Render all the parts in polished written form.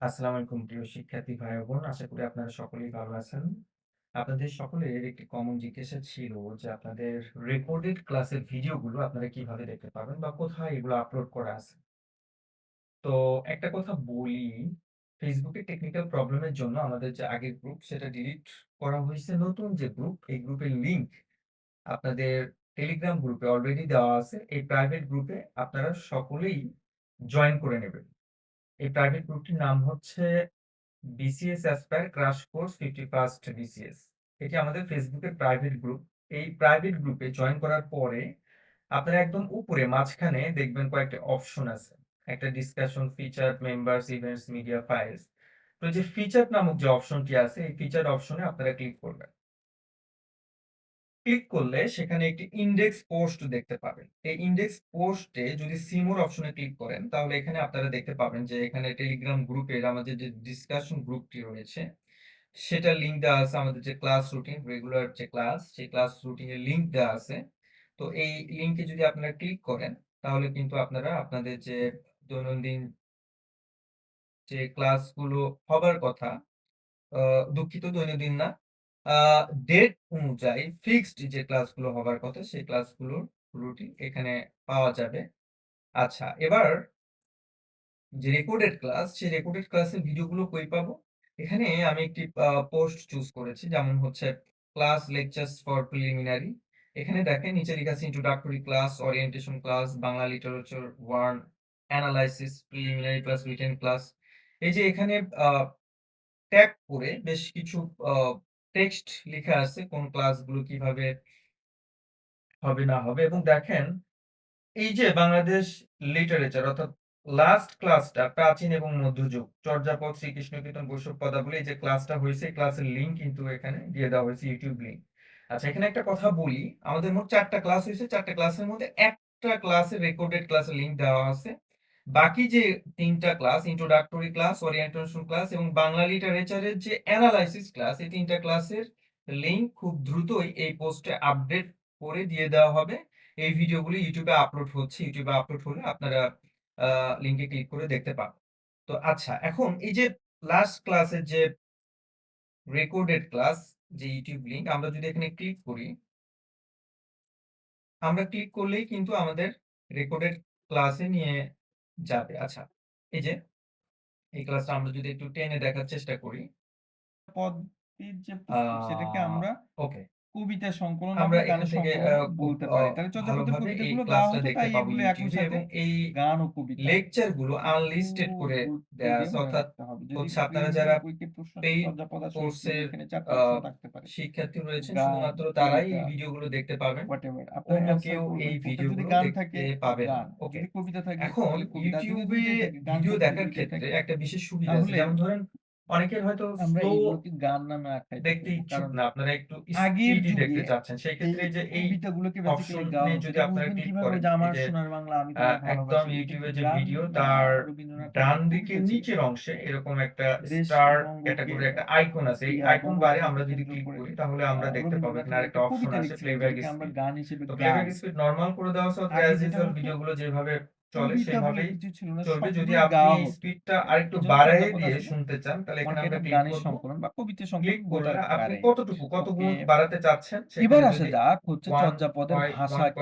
আসসালামু আলাইকুম প্রিয় শিক্ষার্থী ভাই ও বোন। আশা করি আপনারা সকলেই ভালো আছেন। আপনাদের সকলের একটি কমন জিজ্ঞাসা ছিল যে আপনাদের রেকর্ডেড ক্লাসের ভিডিওগুলো আপনারা কিভাবে দেখতে পাবেন বা কোথায় এগুলো আপলোড করা আছে? তো একটা কথা বলি, Facebook এ টেকনিক্যাল প্রবলেমের জন্য আমাদের যে আগের গ্রুপ সেটা ডিলিট করা হইছে। নতুন যে গ্রুপ, এই গ্রুপের লিংক আপনাদের টেলিগ্রাম গ্রুপে অলরেডি দেওয়া আছে। এই প্রাইভেট গ্রুপে আপনারা সকলেই জয়েন করে নেবেন। এই প্রাইভেট গ্রুপটির নাম হচ্ছে BCS aspire crush course 51st BCS. এটি আমাদের ফেসবুকের প্রাইভেট গ্রুপ। এই প্রাইভেট গ্রুপে জয়েন করার পরে আপনারা একদম উপরে মাঝখানে দেখবেন কয়েকটা অপশন আছে। একটা discussion, feature, members, events, media, files. তো যে ফিচার নামক যে অপশনটি আছে এই ফিচার অপশনে আপনারা ক্লিক করবেন। ক্লিক করলে সেখানে একটি ইনডেক্স পোস্ট দেখতে পাবেন। এই ইনডেক্স পোস্টে যদি সি মোর অপশনে ক্লিক করেন তাহলে এখানে আপনারা দেখতে পাবেন যে এখানে টেলিগ্রাম গ্রুপের আমাদের যে ডিসকাশন গ্রুপটি রয়েছে সেটার লিঙ্ক দেওয়া আছে। আমাদের যে ক্লাস রুটিন, রেগুলার যে ক্লাস, সেই ক্লাস রুটিনের লিঙ্ক দেওয়া আছে। তো এই লিঙ্কে যদি আপনারা ক্লিক করেন তাহলে কিন্তু আপনারা আপনাদের যে দৈনন্দিন যে ক্লাসগুলো হবার কথা, আ দুঃখিত দৈনন্দিন না, আ ডেট অনুযায়ী ফিক্সড যে ক্লাসগুলো হবার কথা সেই ক্লাসগুলোর রুটিন এখানে পাওয়া যাবে। আচ্ছা, এবার যে রেকর্ডেড ক্লাস, সেই রেকর্ডেড ক্লাসের ভিডিওগুলো কই পাবো? এখানে আমি একটি পোস্ট চুজ করেছি। যেমন হচ্ছে ক্লাস লেকচারস ফর প্রিলিমিনারি। এখানে দেখেন নিচে লেখা আছে introductory class, orientation class, Bangla literature 1, analysis, preliminary class, written class. এই যে এখানে আ ট্যাগ করে বেশ কিছু আ টেক্সট লিখা আছে কোন ক্লাসগুলো কিভাবে হবে না হবে এবং দেখেন এই যে বাংলাদেশ লিটারেচার অর্থাৎ লাস্ট ক্লাসটা প্রাচীন এবং মধ্যযুগ চর্যাপদ শ্রীকৃষ্ণ কীর্তন বৈষ্ণব পদাবলী এই যে ক্লাসটা হয়েছে এই ক্লাসের লিঙ্ক কিন্তু এখানে দিয়ে দেওয়া হয়েছে ইউটিউব লিঙ্ক। আচ্ছা, এখানে একটা কথা বলি, আমাদের মোট ৪টা ক্লাস হয়েছে। ৪টা ক্লাসের মধ্যে একটা ক্লাসের রেকর্ডেড ক্লাসের লিঙ্ক দেওয়া আছে। বাকি যে ৩টা class introductory class, orientation class এবং বাংলা লিটারেচারের যে অ্যানালাইসিস ক্লাস এই ৩টা ক্লাসের লিঙ্ক খুব দ্রুতই এই পোস্টে আপডেট করে দিয়ে দেওয়া হবে। এই ভিডিওগুলি ইউটিউবে আপলোড হচ্ছে। ইউটিউবে আপলোড হলে আপনারা আ লিংকে ক্লিক করে দেখতে পাবেন। তো আচ্ছা, এখন এই যে লাস্ট ক্লাসের যে রেকর্ডেড ক্লাস যে ইউটিউব লিংক আমরা যদি এখানে ক্লিক করি, আমরা ক্লিক করলেই কিন্তু আমাদের রেকর্ডেড ক্লাসে নিয়ে যাবে। আচ্ছা, এই যে এই ক্লাসটা আমরা যদি একটু টেনে দেখার চেষ্টা করি। পদ্মের যে আ পুস্তক সেটাকে আমরা ওকে। কবিতা সংকলন আমরা অথবা এখান গানের থেকে সংকলন খুব বলতে পারি। তাহলে চর্যাপদের ভালোভাবে এই কবিতাগুলো দেওয়া ক্লাসটা হতো দেখতে তাই পাবো এগুলো একই ইউটিউবে সাথে এবং এই গান ও কবিতা। লেকচার গুলো একটু আনলিস্টেড করে গুরুত্ব দেয়া দিয়ে আছে। মনে অর্থাৎ রাখতে হবে। যদি হচ্ছে আপনারা যারা প্রিলিমিনারি বইকে প্রশ্ন আছে পেইড চর্যাপদ আর সহিতময় কোর্সের এখানে ৪ টা আ অপশন থাকতে পারে। শিক্ষার্থী রয়েছেন গান, শুধুমাত্র তারাই কবিতা এই ভিডিওগুলো দেখতে পাবেন। হোয়াটএভার আপনারা অন্য অ্যান্সার কেউ করবেন এই কোনটা। যদি ভিডিওগুলো গান থাকে দেখতে পাবেন না। গান, ওকে। যদি কবিতা থাকে এখন তাহলে কবিতা। যদি ইউটিউবে ২ টাই থাকে, গান ভিডিও থাকে, দেখার ২ টাই ক্ষেত্রে থাকে। একটা বিশেষ সুবিধা আছে। তাহলে যেমন ধরেন অনেকের হয়তো আমরা স্লো এগুলোকে গান নামে আখ্যায়িত দেখতে করব। ইচ্ছুক কারণ না। আপনারা একটু আগের স্পিডি যুগে দেখতে চাচ্ছেন। সেই এই ক্ষেত্রে এই যে এই কবিতাগুলোকে বেসিক্যালি গাওয়া অপশনে হতো। যদি এটা আপনারা বুঝবেন ক্লিক কিভাবে? ওই করেন, যে এই 'আমার যে সোনার বাংলা আমি তোমায় একদম ভালোবাসি' এটা কি ইউটিউবে যে গান ভিডিও না তার রবীন্দ্রনাথ ডান ঠাকুরের দিকের কবিতা ছিল? নিচের অংশে এরকম একটা স্টার দেশবঙ্গকে ক্যাটেগরির একটা আইকন আছে। এই আইকন বারে বঙ্গভঙ্গকে আমরা যদি কেন্দ্র ক্লিক করে করি তাহলে আমরা দেখতে পাবো এখানে রবীন্দ্রনাথের আরেকটা একটা অপশন কবিতা আছে লিখছিলেন প্লেব্যাক যেটাকে আমরা স্পিড। গান হিসেবে তো গাই। প্লেব্যাক স্পিড নরমাল করে দেওয়া আছে অর্থাৎ আগে অ্যাজ যেটা ইউজুয়াল হতো ভিডিওগুলো যেভাবে চলে কবিতা বলে সেভাবেই কিছু ছিল না, চলবে। যদি সবগুলোই আপনি গাওয়া এই হতো। স্পিডটা আরেকটু এজন্য বাড়ায়ে চর্যাপদ দিয়ে আসলে শুনতে চান তাহলে ওয়ান এখানে কাইন্ড আমরা অফ ক্লিক গানের করব। সংকলন বা কবিতা ক্লিক সংকলন করলে বোঝাতে আপনি পারে। কতটুকু কত ওকে। গুণ বাড়াতে চাচ্ছেন এবার সেখানে আসা যদি যাক হচ্ছে 1 চর্যাপদের হয় ভাষা কি?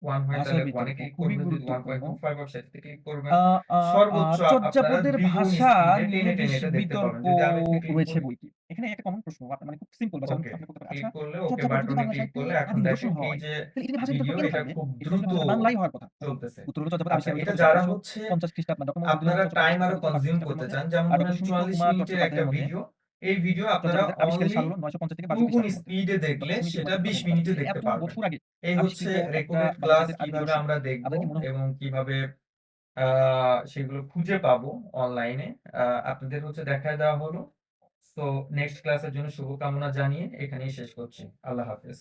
1.1 হয় ভাষার তাহলে 1 এ বিতর্ক ক্লিক খুবই করবেন। যদি গুরুত্বপূর্ণ। 1.25 হয় সেটাতে ক্লিক করবেন। আ আ আ সর্বোচ্চ আপনারা চর্যাপদের দ্বিগুণ ভাষা স্পিডে নিয়ে টেনে, টেনে বেশ এটা দেখতে পাবেন। বিতর্ক যদি আমি একটু ক্লিক রয়েছে করি, বইকি। এখানে একটা কমন প্রশ্ন আপনার মানে খুব সিম্পল বা চ্যালেঞ্জ ওকে, আপনি করতে পারেন। ক্লিক আচ্ছা, করলে ওকে চর্যাপদ যদি বাটনে বাংলা ক্লিক সাহিত্যের করলে এখন আদি নিদর্শন দেখেন এই হয়, যে তাহলে এটির ভাষায় বিতর্ক ভিডিও কেন এটা থাকবে? খুব এটি তো আসলে দ্রুত বাংলায় হওয়ার কথা। চলতেছে। উত্তর হলো চর্যাপদ আচ্ছা, আবিষ্কার হয়েছে এটা কত সালে? যারা হচ্ছে ১৮৫০ খ্রিস্টাব্দ ডক্টর মোহাম্মদ আপনারা চট্টোপাধ্যায় টাইম আরো আবিষ্কার করেন কনজিউম ১৮৫০ করতে খ্রিস্টাব্দের চান। মধ্যে। যেমন আর ধরেন ডক্টর সুনীল ৪৪ কুমার মিনিটের একটা চট্টোপাধ্যায়ের মতে ভিডিও। এই ভিডিও আপনারা চর্যাপদের আবিষ্কারের সাল অনলি হলো ৯৫০ থেকে ১২০০ দ্বিগুণ খ্রিস্টাব্দের মধ্যে। স্পিডে দেখলে ডক্টর সমিতি সেটা ২০ চট্টোপাধ্যায়ের মতে। মিনিটে তাহলে দেখতে এত পারবেন। বছর আগে এই হচ্ছে আবিষ্কৃত একটা রেকর্ডেড বাংলা ক্লাস সাহিত্যের আদি কিভাবে নিদর্শন আমরা দেখব আপনার কি মনে হয়? এবং কিভাবে আ সেগুলো খুঁজে পাবো অনলাইনে। আপনাদের হচ্ছে দেখায় দেওয়া হলো। সো নেক্সট ক্লাসের জন্য শুভকামনা জানিয়ে এখানেই শেষ করছি। আল্লাহ হাফেজ।